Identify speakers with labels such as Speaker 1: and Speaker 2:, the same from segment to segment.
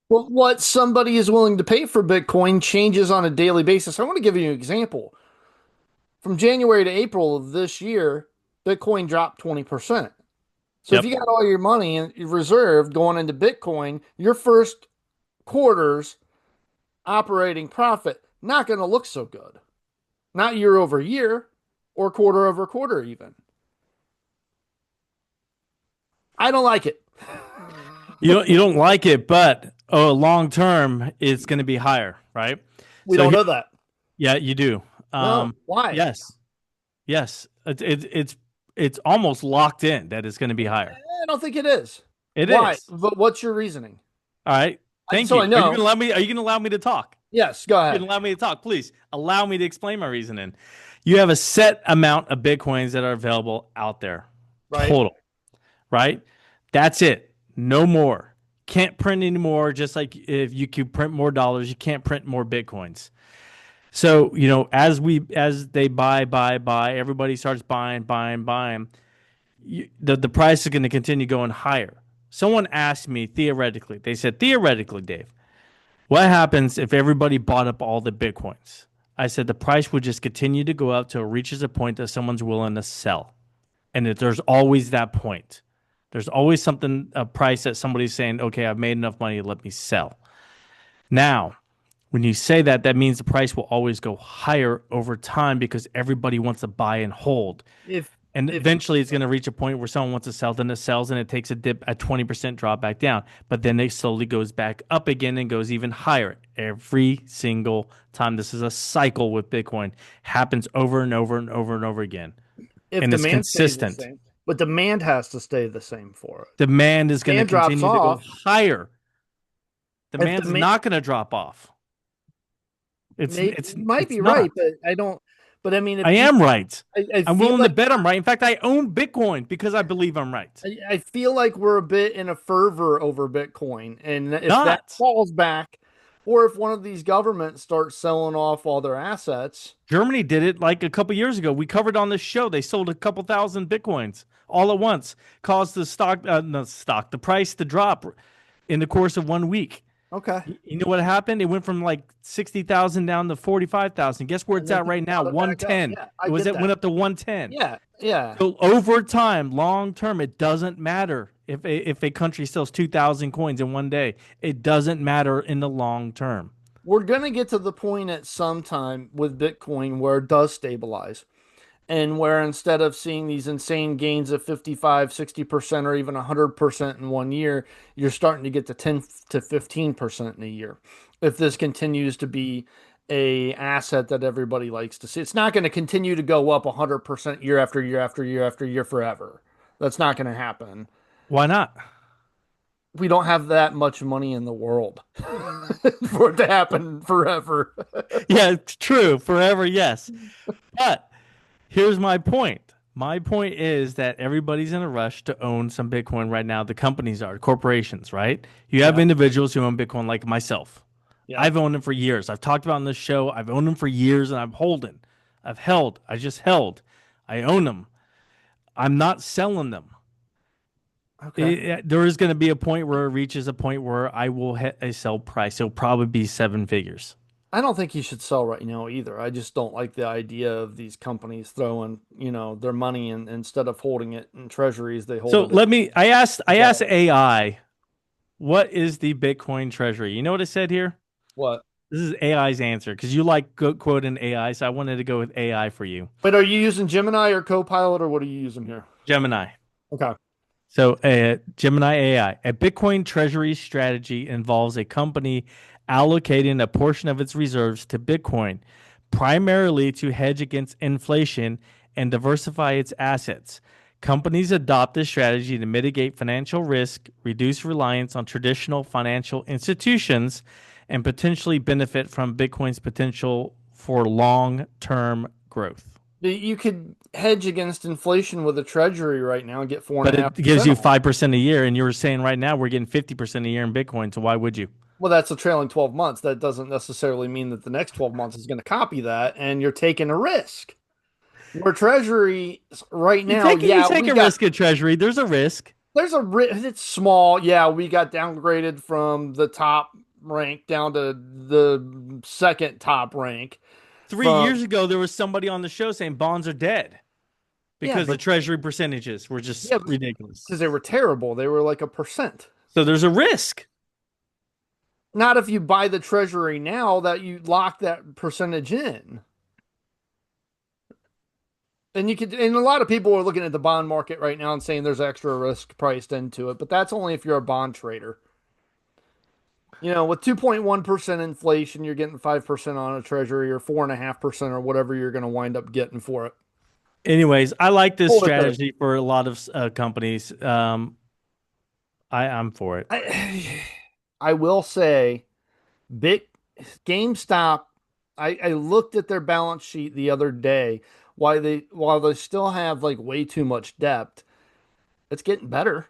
Speaker 1: Well, what somebody is willing to pay for Bitcoin changes on a daily basis. I want to give you an example. From January to April of this year, Bitcoin dropped 20%. So if
Speaker 2: Yep.
Speaker 1: you got all your money in reserved going into Bitcoin, your first quarter's operating profit not going to look so good. Not year over year or quarter over quarter even. I don't like it.
Speaker 2: You don't like it, but oh, long term it's going to be higher, right?
Speaker 1: We
Speaker 2: So
Speaker 1: don't
Speaker 2: here,
Speaker 1: know that.
Speaker 2: yeah, you do.
Speaker 1: No. Why?
Speaker 2: Yes, yes, it's almost locked in that it's going to be higher.
Speaker 1: I don't think it is.
Speaker 2: It
Speaker 1: Why?
Speaker 2: is.
Speaker 1: But what's your reasoning?
Speaker 2: All right. Thank
Speaker 1: So I
Speaker 2: you. Are you
Speaker 1: know.
Speaker 2: going to allow me? Are you going to allow me to talk?
Speaker 1: Yes, go
Speaker 2: You can
Speaker 1: ahead.
Speaker 2: allow me to talk, please. Allow me to explain my reasoning. You have a set amount of bitcoins that are available out there,
Speaker 1: Right?
Speaker 2: total, right? That's it. No more. Can't print anymore. Just like if you could print more dollars, you can't print more bitcoins. So as they buy, everybody starts buying. The price is going to continue going higher. Someone asked me theoretically. They said theoretically, Dave, what happens if everybody bought up all the bitcoins? I said the price would just continue to go up till it reaches a point that someone's willing to sell. And that there's always that point. There's always something, a price that somebody's saying, okay, I've made enough money, let me sell. Now, when you say that, that means the price will always go higher over time because everybody wants to buy and hold.
Speaker 1: If
Speaker 2: And
Speaker 1: if
Speaker 2: eventually it's going to reach a point where someone wants to sell, then it sells and it takes a dip, a 20% drop back down. But then it slowly goes back up again and goes even higher every single time. This is a cycle with Bitcoin. Happens over and over and over and over again.
Speaker 1: if
Speaker 2: And it's
Speaker 1: demand stays the
Speaker 2: consistent.
Speaker 1: same, but demand has to stay the same for it.
Speaker 2: Demand is going to
Speaker 1: Demand drops
Speaker 2: continue to go
Speaker 1: off.
Speaker 2: higher.
Speaker 1: If
Speaker 2: Demand's
Speaker 1: demand
Speaker 2: not going to drop off. It's
Speaker 1: may
Speaker 2: it's
Speaker 1: you might
Speaker 2: it's
Speaker 1: be right,
Speaker 2: not.
Speaker 1: but I don't. But I mean,
Speaker 2: I
Speaker 1: if
Speaker 2: am
Speaker 1: people,
Speaker 2: right.
Speaker 1: I
Speaker 2: I'm
Speaker 1: feel
Speaker 2: willing to
Speaker 1: like
Speaker 2: bet I'm right. In fact, I own Bitcoin because I believe I'm right.
Speaker 1: I feel like we're a bit in a fervor over Bitcoin, and if that
Speaker 2: Not.
Speaker 1: falls back, or if one of these governments starts selling off all their assets,
Speaker 2: Germany did it like a couple years ago. We covered on this show. They sold a couple thousand bitcoins all at once, caused the the price to drop in the course of 1 week.
Speaker 1: okay,
Speaker 2: You know what happened? It went from like 60,000 down to 45,000. Guess where
Speaker 1: and
Speaker 2: it's
Speaker 1: then
Speaker 2: at right
Speaker 1: people
Speaker 2: now?
Speaker 1: bought it back up.
Speaker 2: 110.
Speaker 1: Yeah,
Speaker 2: It
Speaker 1: I
Speaker 2: was
Speaker 1: get
Speaker 2: it went
Speaker 1: that.
Speaker 2: up to 110.
Speaker 1: Yeah, yeah.
Speaker 2: So over time, long term, it doesn't matter if a country sells 2,000 coins in 1 day. It doesn't matter in the long term.
Speaker 1: We're gonna get to the point at some time with Bitcoin where it does stabilize. And where instead of seeing these insane gains of 55, 60% or even 100% in 1 year, you're starting to get to 10 to 15% in a year. If this continues to be a asset that everybody likes to see, it's not going to continue to go up 100% year after year after year after year forever. That's not going to happen.
Speaker 2: Why not?
Speaker 1: We don't have that much money in the world for it to happen forever.
Speaker 2: Yeah, it's true. Forever, yes. But here's my point. My point is that everybody's in a rush to own some Bitcoin right now. The companies are, corporations, right? You have
Speaker 1: Yeah.
Speaker 2: individuals who own Bitcoin like myself.
Speaker 1: Yeah.
Speaker 2: I've owned them for years. I've talked about on this show. I've owned them for years and I'm holding. I've held. I just held. I own them. I'm not selling them.
Speaker 1: Okay.
Speaker 2: There is going to be a point where it reaches a point where I will hit a sell price. It'll probably be seven figures.
Speaker 1: I don't think you should sell right now either. I just don't like the idea of these companies throwing, their money in instead of holding it in treasuries, they hold
Speaker 2: So
Speaker 1: it in
Speaker 2: let me. I asked
Speaker 1: dollars.
Speaker 2: AI, what is the Bitcoin treasury? You know what it said here?
Speaker 1: What?
Speaker 2: This is AI's answer because you like quoting AI, so I wanted to go with AI for you.
Speaker 1: But are you using Gemini or Copilot or what are you using here?
Speaker 2: Gemini.
Speaker 1: Okay.
Speaker 2: So, Gemini AI, a Bitcoin treasury strategy involves a company allocating a portion of its reserves to Bitcoin, primarily to hedge against inflation and diversify its assets. Companies adopt this strategy to mitigate financial risk, reduce reliance on traditional financial institutions, and potentially benefit from Bitcoin's potential for long term growth.
Speaker 1: You could hedge against inflation with a treasury right now and get four and
Speaker 2: But
Speaker 1: a
Speaker 2: it
Speaker 1: half
Speaker 2: gives
Speaker 1: percent
Speaker 2: you
Speaker 1: on it.
Speaker 2: 5% a year, and you were saying right now we're getting 50% a year in Bitcoin. So why would you?
Speaker 1: Well, that's a trailing 12 months. That doesn't necessarily mean that the next 12 months is going to copy that and you're taking a risk. Where treasury right
Speaker 2: You
Speaker 1: now,
Speaker 2: take you
Speaker 1: yeah,
Speaker 2: take
Speaker 1: we've
Speaker 2: a
Speaker 1: got
Speaker 2: risk at Treasury. There's a risk.
Speaker 1: It's small. Yeah, we got downgraded from the top rank down to the second top rank
Speaker 2: 3 years
Speaker 1: from,
Speaker 2: ago, there was somebody on the show saying bonds are dead
Speaker 1: yeah,
Speaker 2: because the
Speaker 1: but
Speaker 2: treasury percentages were just
Speaker 1: yeah,
Speaker 2: ridiculous.
Speaker 1: because they were terrible. They were like a percent.
Speaker 2: So there's a risk.
Speaker 1: Not if you buy the treasury now that you lock that percentage in. And a lot of people are looking at the bond market right now and saying there's extra risk priced into it, but that's only if you're a bond trader. With 2.1% inflation, you're getting 5% on a treasury or 4.5% or whatever you're going to wind up getting for it.
Speaker 2: Anyways, I like this
Speaker 1: Hold it there.
Speaker 2: strategy for a lot of companies. I'm for it.
Speaker 1: I will say, big GameStop. I looked at their balance sheet the other day. While they still have like way too much debt, it's getting better.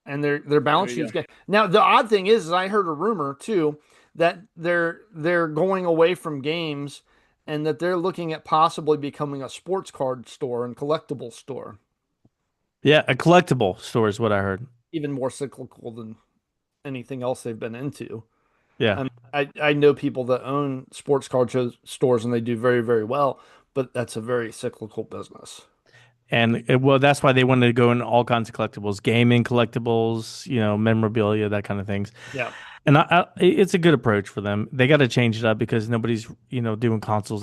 Speaker 1: And their
Speaker 2: There
Speaker 1: balance
Speaker 2: you
Speaker 1: sheet's
Speaker 2: go.
Speaker 1: good. Now the odd thing is I heard a rumor too that they're going away from games and that they're looking at possibly becoming a sports card store and collectible store,
Speaker 2: Yeah, a collectible store is what I heard.
Speaker 1: even more cyclical than anything else they've been into.
Speaker 2: Yeah.
Speaker 1: I know people that own sports card stores and they do very, very well, but that's a very cyclical business.
Speaker 2: And well, that's why they wanted to go in all kinds of collectibles, gaming collectibles, memorabilia, that kind of things.
Speaker 1: Yeah.
Speaker 2: And it's a good approach for them. They got to change it up because nobody's, doing console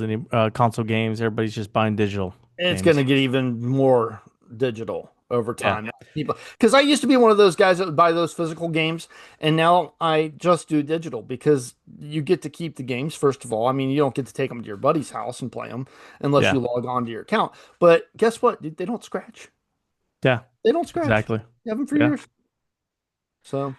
Speaker 2: games. Everybody's just buying digital
Speaker 1: And it's going
Speaker 2: games.
Speaker 1: to get even more digital over
Speaker 2: Yeah.
Speaker 1: time. People, because I used to be one of those guys that would buy those physical games, and now I just do digital because you get to keep the games, first of all. I mean, you don't get to take them to your buddy's house and play them unless
Speaker 2: Yeah.
Speaker 1: you log on to your account. But guess what? Dude, they don't scratch.
Speaker 2: Yeah.
Speaker 1: They don't scratch.
Speaker 2: Exactly.
Speaker 1: You have them for
Speaker 2: Yeah.
Speaker 1: years. So,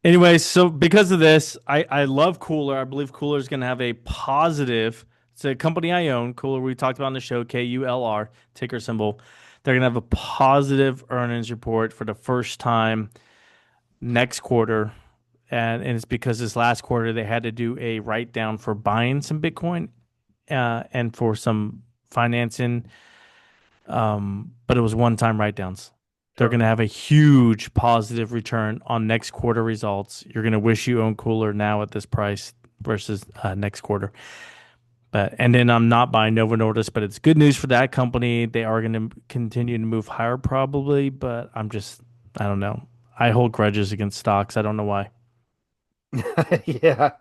Speaker 2: Anyways, so because of this, I love Cooler. I believe Cooler is going to have a positive. It's a company I own. Cooler, we talked about on the show, KULR, ticker symbol. They're going to have a positive earnings report for the first time next quarter. And it's because this last quarter they had to do a write down for buying some Bitcoin and for some financing. But it was one time write downs. They're
Speaker 1: sure.
Speaker 2: going to have a huge positive return on next quarter results. You're going to wish you own Cooler now at this price versus next quarter. But and then I'm not buying Nova Nordis, but it's good news for that company. They are going to continue to move higher probably, but I don't know. I hold grudges against stocks. I don't know why.
Speaker 1: Yeah.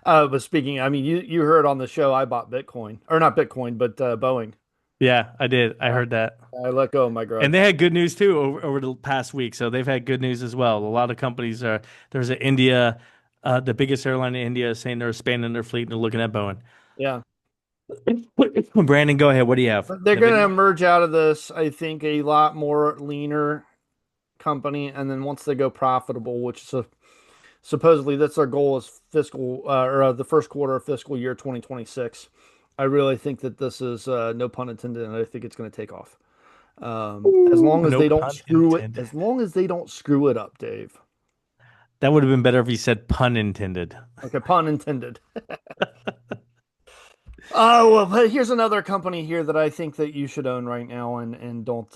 Speaker 1: But speaking, I mean, you heard on the show I bought Bitcoin, or not Bitcoin, but Boeing.
Speaker 2: Yeah, I did. I
Speaker 1: Uh,
Speaker 2: heard that.
Speaker 1: I let go of my
Speaker 2: And they
Speaker 1: grudge.
Speaker 2: had good news too over the past week. So they've had good news as well. A lot of companies are, there's an India, the biggest airline in India is saying they're expanding their fleet and they're looking at Boeing.
Speaker 1: Yeah.
Speaker 2: Brandon, go ahead. What do you have?
Speaker 1: They're going to
Speaker 2: Nvidia?
Speaker 1: emerge out of this, I think, a lot more leaner company. And then once they go profitable, which is supposedly that's their goal is fiscal or the first quarter of fiscal year 2026. I really think that this is no pun intended, and I think it's going to take off. As
Speaker 2: Ooh,
Speaker 1: long as
Speaker 2: no
Speaker 1: they don't
Speaker 2: pun
Speaker 1: screw it,
Speaker 2: intended.
Speaker 1: as long as they don't screw it up, Dave.
Speaker 2: That would have been better if he said pun intended.
Speaker 1: Okay, pun intended. Oh, well, but here's another company here that I think that you should own right now, and don't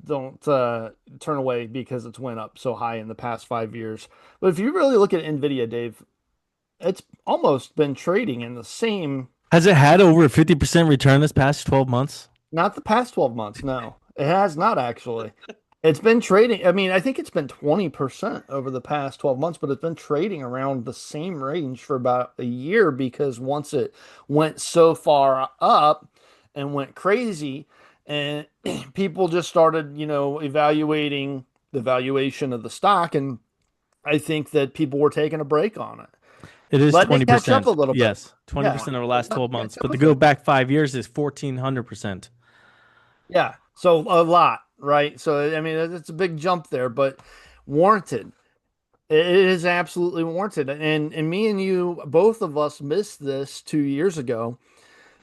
Speaker 1: don't turn away because it's went up so high in the past 5 years. But if you really look at Nvidia, Dave, it's almost been trading in the same,
Speaker 2: Has it had over a 50% return this past 12 months?
Speaker 1: not the past 12 months, no. It has not actually. It's been trading. I mean, I think it's been 20% over the past 12 months, but it's been trading around the same range for about a year because once it went so far up and went crazy, and people just started, evaluating the valuation of the stock, and I think that people were taking a break on it,
Speaker 2: It is
Speaker 1: letting it catch up a
Speaker 2: 20%.
Speaker 1: little bit.
Speaker 2: Yes,
Speaker 1: Yeah,
Speaker 2: 20% over the last
Speaker 1: let
Speaker 2: 12
Speaker 1: it
Speaker 2: months.
Speaker 1: catch up
Speaker 2: But
Speaker 1: a
Speaker 2: to go
Speaker 1: bit.
Speaker 2: back 5 years is 1400%.
Speaker 1: Yeah, so a lot, right? So I mean, it's a big jump there, but warranted. It is absolutely warranted. And me and you, both of us missed this 2 years ago,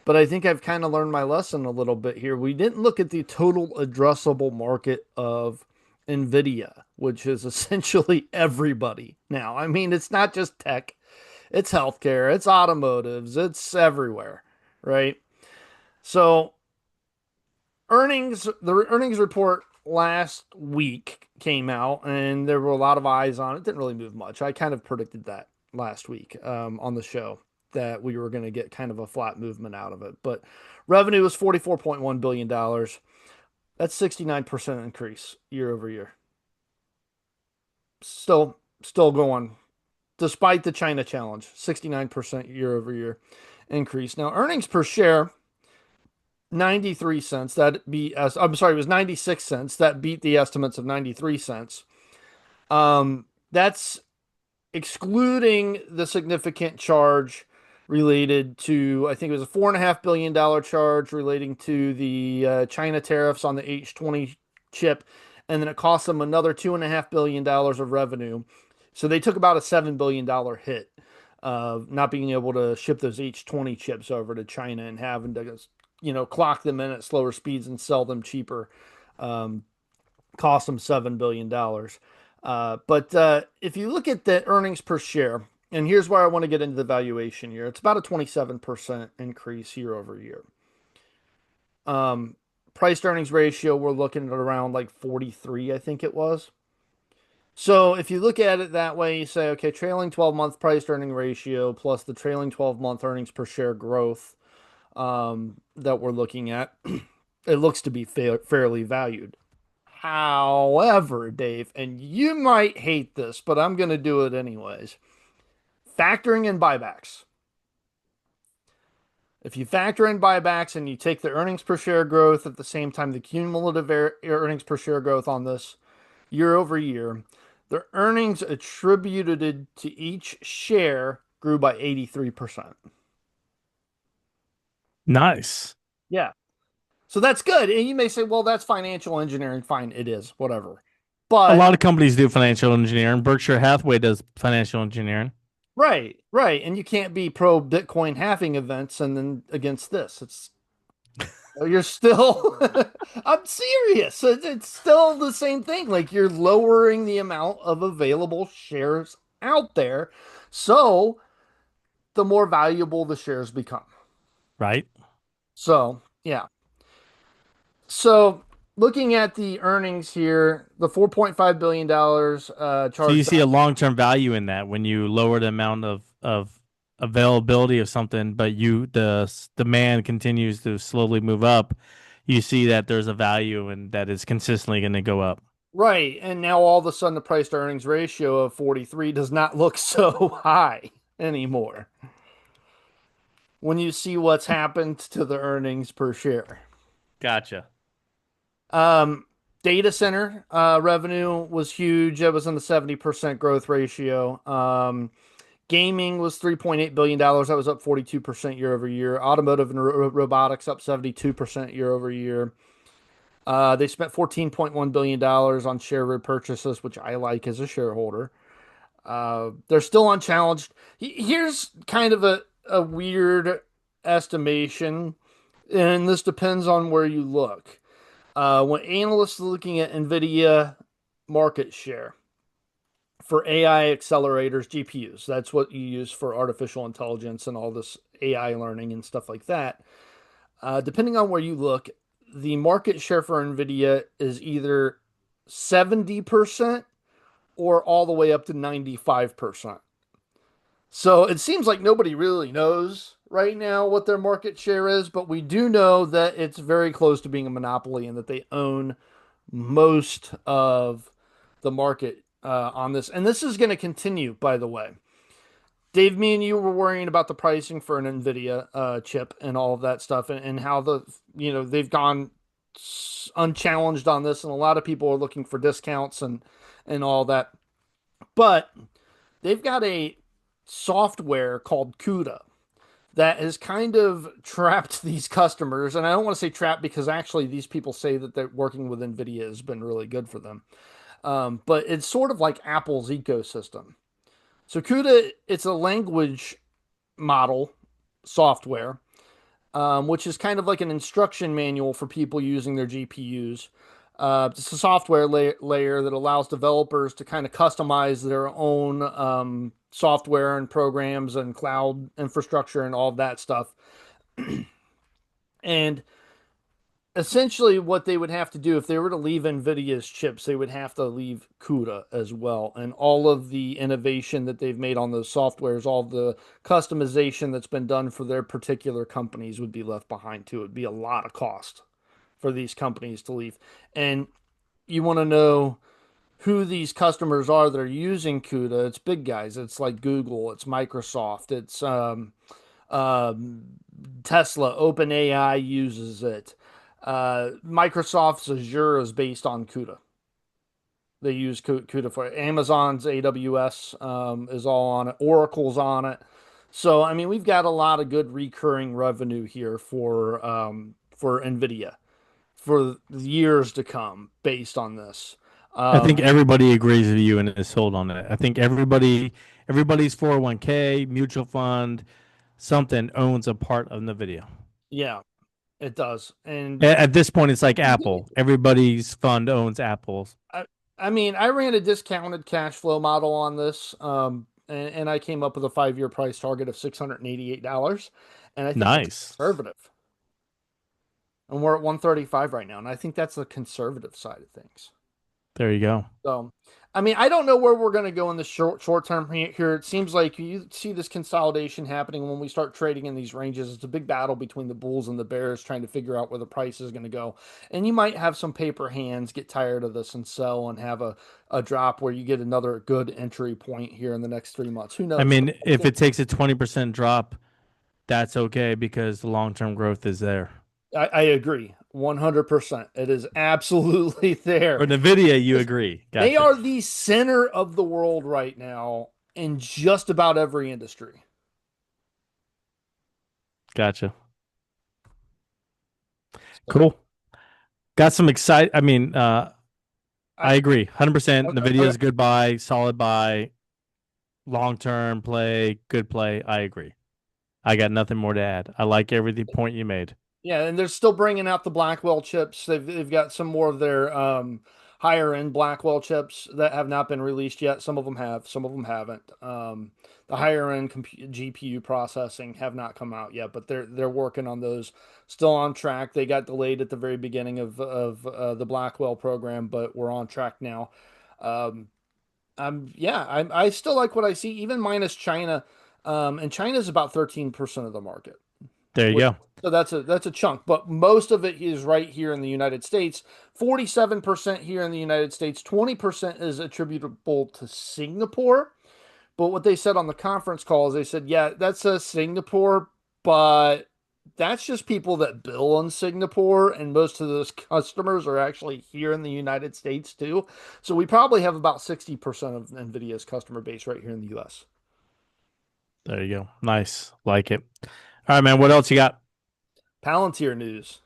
Speaker 1: but I think I've kind of learned my lesson a little bit here. We didn't look at the total addressable market of Nvidia, which is essentially everybody now. I mean, it's not just tech, it's healthcare, it's automotives, it's everywhere, right? So the earnings report last week came out, and there were a lot of eyes on it. Didn't really move much. I kind of predicted that last week on the show that we were going to get kind of a flat movement out of it. But revenue was $44.1 billion dollars. That's 69% increase year over year. Still going despite the China challenge, 69% year over year increase. Now, earnings per share 93 cents. That beat us. I'm sorry, it was 96 cents. That beat the estimates of 93 cents. That's excluding the significant charge related to, I think it was a $4.5 billion charge relating to the China tariffs on the H20 chip. And then it cost them another $2.5 billion of revenue. So they took about a $7 billion hit of not being able to ship those H20 chips over to China and having to, clock them in at slower speeds and sell them cheaper. Um, Cost them $7 billion. But if you look at the earnings per share, and here's where I want to get into the valuation here, it's about a 27% increase year over year. Um, Price to earnings ratio, we're looking at around like 43, I think it was. So if you look at it that way, you say, okay, trailing 12-month price to earning ratio plus the trailing 12-month earnings per share growth that we're looking at, it looks to be fairly valued. However, Dave, and you might hate this, but I'm going to do it anyways. Factoring in buybacks. If you factor in buybacks and you take the earnings per share growth at the same time, the cumulative earnings per share growth on this year over year, the earnings attributed to each share grew by 83%.
Speaker 2: Nice.
Speaker 1: Yeah. So that's good. And you may say, well, that's financial engineering. Fine, it is, whatever.
Speaker 2: A
Speaker 1: But
Speaker 2: lot of companies do financial engineering. Berkshire Hathaway does financial engineering.
Speaker 1: right, right. And you can't be pro Bitcoin halving events and then against this. You're still, I'm serious. It's still the same thing. Like you're lowering the amount of available shares out there. So the more valuable the shares become.
Speaker 2: Right?
Speaker 1: So, yeah. So looking at the earnings here, the $4.5 billion
Speaker 2: So you
Speaker 1: charged
Speaker 2: see
Speaker 1: back.
Speaker 2: a long-term value in that when you lower the amount of availability of something, but demand continues to slowly move up. You see that there's a value and that is consistently going to go up.
Speaker 1: Right. And now all of a sudden the price to earnings ratio of 43 does not look so high anymore when you see what's happened to the earnings per share.
Speaker 2: Gotcha.
Speaker 1: Um, Data center revenue was huge. It was in the 70% growth ratio. Gaming was $3.8 billion. That was up 42% year over year. Automotive and robotics up 72% year over year. They spent $14.1 billion on share repurchases, which I like as a shareholder. They're still unchallenged. Here's kind of a weird estimation, and this depends on where you look. When analysts are looking at Nvidia market share for AI accelerators, GPUs, that's what you use for artificial intelligence and all this AI learning and stuff like that. Depending on where you look, the market share for Nvidia is either 70% or all the way up to 95%. So it seems like nobody really knows right now what their market share is, but we do know that it's very close to being a monopoly and that they own most of the market on this. And this is going to continue, by the way. Dave, me and you were worrying about the pricing for an Nvidia chip and all of that stuff, and how they've gone unchallenged on this, and a lot of people are looking for discounts and all that. But they've got a software called CUDA that has kind of trapped these customers. And I don't want to say trapped because actually these people say that they're working with NVIDIA has been really good for them. But it's sort of like Apple's ecosystem. So CUDA, it's a language model software, which is kind of like an instruction manual for people using their GPUs. It's a software layer that allows developers to kind of customize their own software and programs and cloud infrastructure and all of that stuff. And essentially what they would have to do if they were to leave Nvidia's chips, they would have to leave CUDA as well, and all of the innovation that they've made on those softwares, all the customization that's been done for their particular companies would be left behind too. It'd be a lot of cost for these companies to leave. And you want to know who these customers are that are using CUDA. It's big guys. It's like Google, it's Microsoft, it's um, Tesla, OpenAI uses it. Microsoft's Azure is based on CUDA. They use CUDA for it. Amazon's AWS is all on it. Oracle's on it. So I mean, we've got a lot of good recurring revenue here for Nvidia for years to come based on this.
Speaker 2: I think
Speaker 1: Um,
Speaker 2: everybody agrees with you and is sold on it. I think everybody's 401k, mutual fund, something owns a part of NVIDIA.
Speaker 1: yeah, it does. And
Speaker 2: At this point, it's like Apple. Everybody's fund owns Apple's.
Speaker 1: I, I mean, I ran a discounted cash flow model on this, and I came up with a 5 year price target of $688, and I think that's
Speaker 2: Nice.
Speaker 1: conservative. And we're at 135 right now, and I think that's the conservative side of things.
Speaker 2: There you go.
Speaker 1: So, I mean, I don't know where we're going to go in the short term here. It seems like you see this consolidation happening when we start trading in these ranges. It's a big battle between the bulls and the bears trying to figure out where the price is going to go. And you might have some paper hands get tired of this and sell and have a drop where you get another good entry point here in the next 3 months. Who
Speaker 2: I
Speaker 1: knows? But
Speaker 2: mean, if it takes a 20% drop, that's okay because the long-term growth is there.
Speaker 1: I agree 100%. It is absolutely there.
Speaker 2: For NVIDIA, you agree.
Speaker 1: They
Speaker 2: Gotcha.
Speaker 1: are the center of the world right now in just about every industry.
Speaker 2: Gotcha.
Speaker 1: So
Speaker 2: Cool. Got some excite. I mean,
Speaker 1: I
Speaker 2: I agree. 100%.
Speaker 1: okay,
Speaker 2: NVIDIA
Speaker 1: okay.
Speaker 2: is good buy, solid buy, long-term play, good play. I agree. I got nothing more to add. I like every point you made.
Speaker 1: Yeah, and they're still bringing out the Blackwell chips. They've got some more of their higher end Blackwell chips that have not been released yet. Some of them have, some of them haven't. The higher end GPU processing have not come out yet, but they're working on those. Still on track. They got delayed at the very beginning of the Blackwell program, but we're on track now. Um, yeah, I still like what I see, even minus China. And China's about 13% of the market.
Speaker 2: There you
Speaker 1: Which,
Speaker 2: go.
Speaker 1: so that's a chunk, but most of it is right here in the United States. 47% here in the United States, 20% is attributable to Singapore. But what they said on the conference call is they said, yeah, that says Singapore, but that's just people that bill in Singapore, and most of those customers are actually here in the United States too. So we probably have about 60% of Nvidia's customer base right here in the US.
Speaker 2: There you go. Nice. Like it. All right, man. What else you got?
Speaker 1: Palantir news.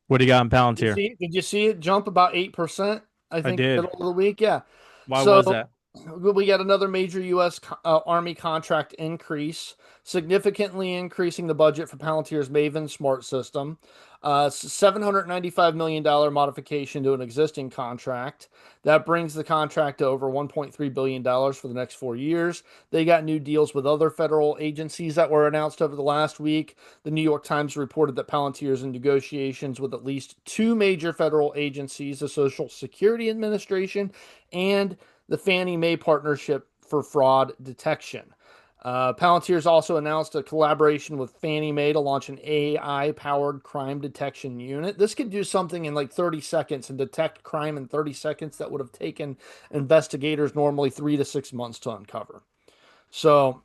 Speaker 2: What do you got in Palantir?
Speaker 1: Did you see it jump about 8%? I
Speaker 2: I
Speaker 1: think
Speaker 2: did.
Speaker 1: middle of the week. Yeah.
Speaker 2: Why was
Speaker 1: So
Speaker 2: that?
Speaker 1: we got another major U.S. Army contract increase, significantly increasing the budget for Palantir's Maven smart system. $795 million modification to an existing contract. That brings the contract to over $1.3 billion for the next 4 years. They got new deals with other federal agencies that were announced over the last week. The New York Times reported that Palantir is in negotiations with at least two major federal agencies, the Social Security Administration and the Fannie Mae Partnership for Fraud Detection. Palantir's also announced a collaboration with Fannie Mae to launch an AI powered crime detection unit. This could do something in like 30 seconds and detect crime in 30 seconds that would have taken investigators normally 3 to 6 months to uncover. So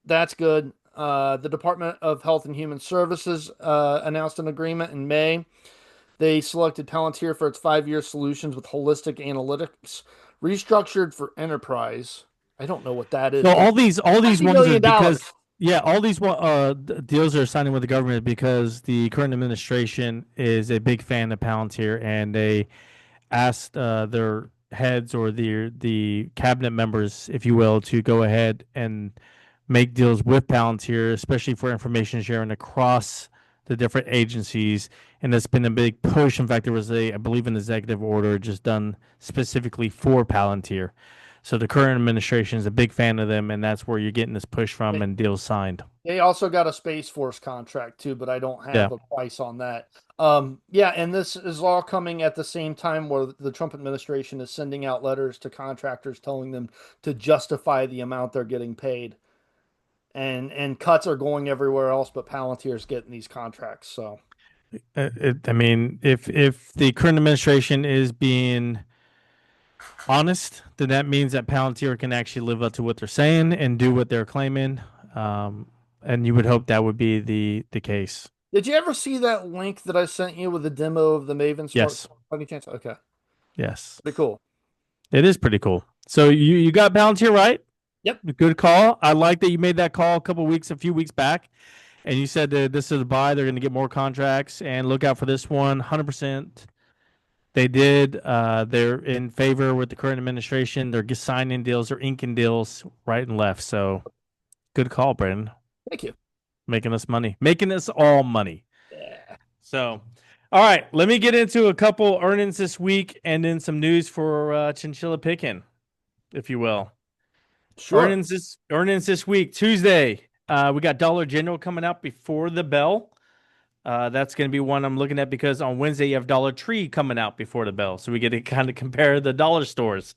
Speaker 1: that's good. The Department of Health and Human Services announced an agreement in May. They selected Palantir for its 5 year solutions with holistic analytics, restructured for enterprise. I don't know what that
Speaker 2: So
Speaker 1: is, but
Speaker 2: all these
Speaker 1: $50
Speaker 2: ones are
Speaker 1: million.
Speaker 2: because yeah, all these deals are signing with the government because the current administration is a big fan of Palantir and they asked their heads or the cabinet members, if you will, to go ahead and make deals with Palantir, especially for information sharing across the different agencies. And it's been a big push. In fact, there was I believe, an executive order just done specifically for Palantir. So the current administration is a big fan of them, and that's where you're getting this push from
Speaker 1: They,
Speaker 2: and deals signed.
Speaker 1: They also got a Space Force contract too, but I don't
Speaker 2: Yeah.
Speaker 1: have a price on that. Yeah, and this is all coming at the same time where the Trump administration is sending out letters to contractors telling them to justify the amount they're getting paid. And cuts are going everywhere else, but Palantir's getting these contracts. So
Speaker 2: I mean, if the current administration is being honest, then that means that Palantir can actually live up to what they're saying and do what they're claiming. Um, and you would hope that would be the case.
Speaker 1: did you ever see that link that I sent you with the demo of the Maven Smart?
Speaker 2: Yes.
Speaker 1: By any chance? Okay,
Speaker 2: Yes.
Speaker 1: pretty cool.
Speaker 2: It is pretty cool. So you got Palantir right.
Speaker 1: Yep.
Speaker 2: Good call. I like that you made that call a few weeks back, and you said that this is a buy. They're going to get more contracts, and look out for this one. 100%. They did. They're in favor with the current administration. They're signing deals. They're inking deals right and left. So good call, Brandon.
Speaker 1: Thank you.
Speaker 2: Making us money, making us all money.
Speaker 1: Yeah.
Speaker 2: So, all right, let me get into a couple earnings this week and then some news for chinchilla picking, if you will.
Speaker 1: Sure.
Speaker 2: Earnings this week, Tuesday. We got Dollar General coming out before the bell. That's going to be one I'm looking at because on Wednesday you have Dollar Tree coming out before the bell, so we get to kind of compare the dollar stores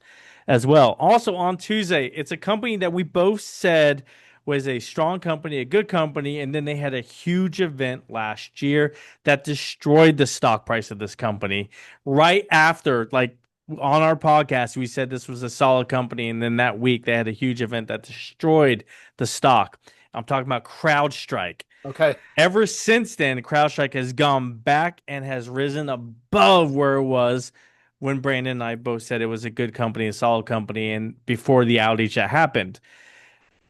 Speaker 2: as well. Also on Tuesday, it's a company that we both said was a strong company, a good company, and then they had a huge event last year that destroyed the stock price of this company. Right after, like on our podcast, we said this was a solid company, and then that week they had a huge event that destroyed the stock. I'm talking about CrowdStrike.
Speaker 1: Okay.
Speaker 2: Ever since then, CrowdStrike has gone back and has risen above where it was when Brandon and I both said it was a good company, a solid company, and before the outage that happened.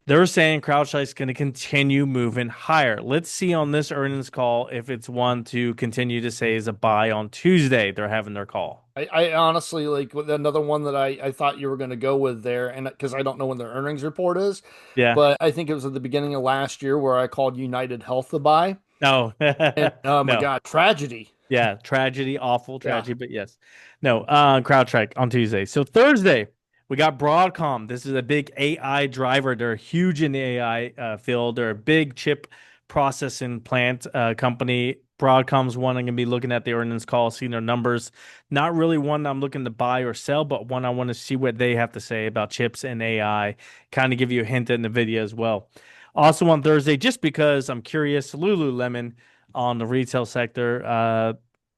Speaker 2: They're saying CrowdStrike's going to continue moving higher. Let's see on this earnings call if it's one to continue to say is a buy on Tuesday. They're having their call.
Speaker 1: I honestly like with another one that I thought you were going to go with there, and because I don't know when their earnings report is,
Speaker 2: Yeah.
Speaker 1: but I think it was at the beginning of last year where I called United Health to buy.
Speaker 2: No.
Speaker 1: And oh my
Speaker 2: No.
Speaker 1: God, tragedy.
Speaker 2: Yeah, tragedy, awful
Speaker 1: Yeah.
Speaker 2: tragedy, but yes. No, CrowdStrike on Tuesday. So Thursday, we got Broadcom. This is a big AI driver. They're huge in the AI field. They're a big chip processing plant company. Broadcom's one I'm going to be looking at the earnings call, seeing their numbers. Not really one I'm looking to buy or sell, but one I want to see what they have to say about chips and AI. Kind of give you a hint in the video as well. Also on Thursday, just because I'm curious, Lululemon on the retail sector.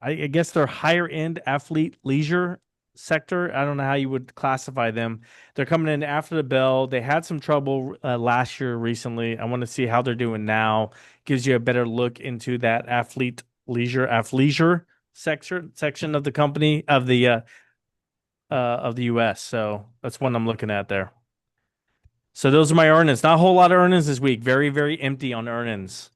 Speaker 2: I guess they're higher end athlete leisure sector. I don't know how you would classify them. They're coming in after the bell. They had some trouble last year recently. I want to see how they're doing now. Gives you a better look into that athleisure section of the company of the US. So that's one I'm looking at there. So those are my earnings. Not a whole lot of earnings this week. Very, very empty on earnings.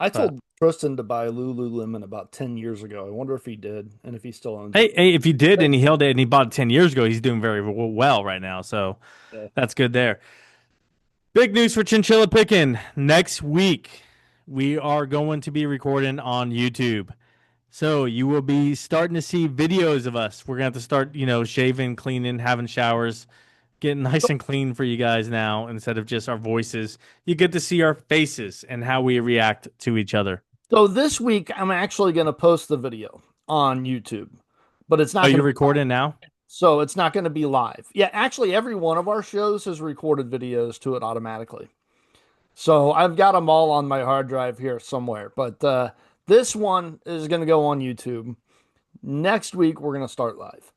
Speaker 1: I
Speaker 2: But
Speaker 1: told Tristan to buy Lululemon about 10 years ago. I wonder if he did and if he still owns it.
Speaker 2: hey, if he did and he held it and he bought it 10 years ago, he's doing very well right now. So
Speaker 1: Yeah.
Speaker 2: that's good there. Big news for Chinchilla Picking. Next week, we are going to be recording on YouTube. So you will be starting to see videos of us. We're going to have to start, shaving, cleaning, having showers, getting nice and clean for you guys now instead of just our voices. You get to see our faces and how we react to each other.
Speaker 1: So this week, I'm actually going to post the video on YouTube, but it's
Speaker 2: Oh,
Speaker 1: not going
Speaker 2: you're
Speaker 1: to be live.
Speaker 2: recording now?
Speaker 1: So it's not going to be live. Yeah, actually, every one of our shows has recorded videos to it automatically. So I've got them all on my hard drive here somewhere. But this one is going to go on YouTube. Next week, we're going to start live.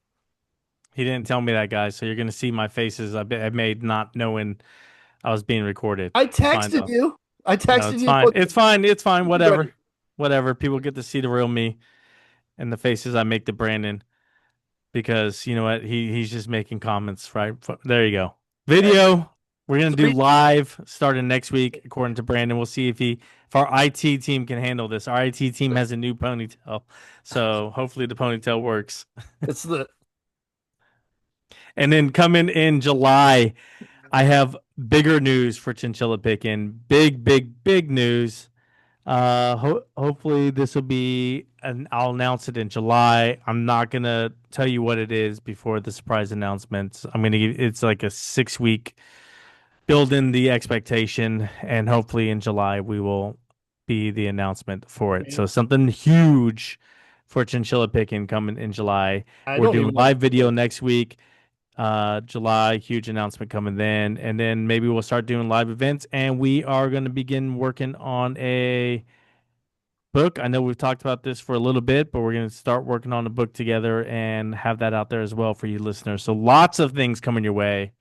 Speaker 2: He didn't tell me that, guys. So you're going to see my faces I made not knowing I was being recorded.
Speaker 1: I
Speaker 2: It's fine,
Speaker 1: texted
Speaker 2: though.
Speaker 1: you. I
Speaker 2: No,
Speaker 1: texted
Speaker 2: it's
Speaker 1: you.
Speaker 2: fine.
Speaker 1: Look,
Speaker 2: It's fine. It's fine.
Speaker 1: be ready.
Speaker 2: Whatever. Whatever. People get to see the real me and the faces I make to Brandon because you know what? He's just making comments, right? There you go.
Speaker 1: Okay.
Speaker 2: Video. We're gonna do
Speaker 1: Three.
Speaker 2: live starting next week, according to Brandon. We'll see if our IT team can handle this. Our IT team has a new ponytail, so hopefully the ponytail works.
Speaker 1: It's the
Speaker 2: And then coming in July, I have bigger news for Chinchilla Picking. Big, big, big news. Hopefully this will be, and I'll announce it in July. I'm not gonna tell you what it is before the surprise announcement. I'm gonna give it's like a 6 week build in the expectation, and hopefully in July we will be the announcement for it. So something huge for chinchilla picking coming in July.
Speaker 1: I
Speaker 2: We're
Speaker 1: don't
Speaker 2: doing
Speaker 1: even know.
Speaker 2: live video next week. July, huge announcement coming then, and then maybe we'll start doing live events, and we are going to begin working on a book. I know we've talked about this for a little bit, but we're going to start working on a book together and have that out there as well for you listeners. So lots of things coming your way.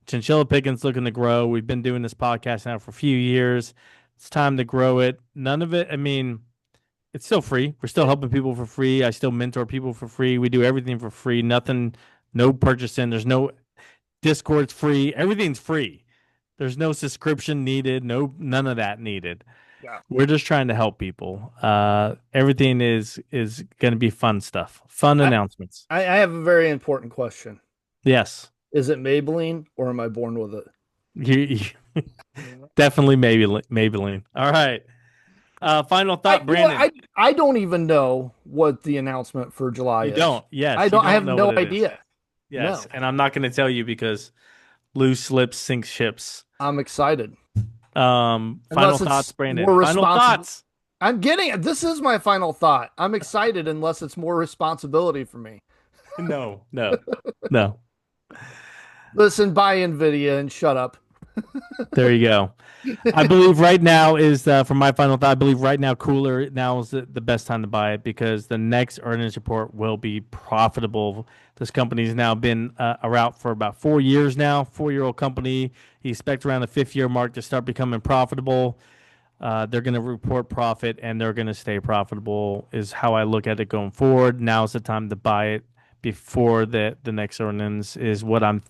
Speaker 2: Chinchilla Pickens looking to grow. We've been doing this podcast now for a few years. It's time to grow it. None of it, I mean, it's still free. We're still helping people for free. I still mentor people for free. We do everything for free. Nothing, no purchasing. There's no Discord's free. Everything's free. There's no subscription needed. No, none of that needed.
Speaker 1: Yeah.
Speaker 2: We're just trying to help people. Everything is going to be fun stuff, fun
Speaker 1: I,
Speaker 2: announcements.
Speaker 1: I have a very important question.
Speaker 2: Yes,
Speaker 1: Is it Maybelline or am I born with it?
Speaker 2: definitely Maybelline. All right. Final thought, Brandon.
Speaker 1: I don't even know what the announcement for July
Speaker 2: You
Speaker 1: is.
Speaker 2: don't. Yes, you
Speaker 1: I
Speaker 2: don't
Speaker 1: have
Speaker 2: know what
Speaker 1: no
Speaker 2: it is.
Speaker 1: idea.
Speaker 2: Yes,
Speaker 1: No.
Speaker 2: and I'm not going to tell you because loose lips sink ships.
Speaker 1: I'm excited.
Speaker 2: Final
Speaker 1: Unless
Speaker 2: thoughts,
Speaker 1: it's
Speaker 2: Brandon.
Speaker 1: more
Speaker 2: Final
Speaker 1: responsible.
Speaker 2: thoughts.
Speaker 1: I'm getting it. This is my final thought. I'm excited unless it's more responsibility for me.
Speaker 2: No, no, no.
Speaker 1: Listen, buy Nvidia and shut up.
Speaker 2: There you go. I believe right now is for my final thought. I believe right now, cooler now is the best time to buy it because the next earnings report will be profitable. This company's now been around for about 4 years now. 4-year-old company. You expect around the fifth year mark to start becoming profitable. They're going to report profit and they're going to stay profitable. Is how I look at it going forward. Now's the time to buy it before the next earnings is what I'm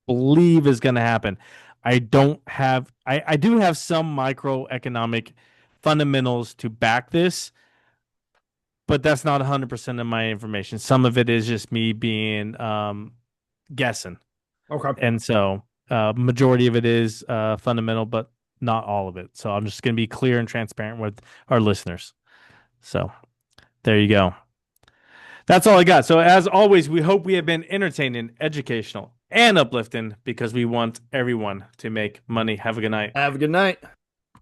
Speaker 2: believe is going to happen. I do have some microeconomic fundamentals to back this, but that's not 100% of my information. Some of it is just me being guessing.
Speaker 1: Okay.
Speaker 2: And so majority of it is fundamental, but not all of it. So I'm just going to be clear and transparent with our listeners. So there you go. That's all I got. So as always, we hope we have been entertaining, educational, and uplifting because we want everyone to make money. Have a good night.
Speaker 1: Have a good night.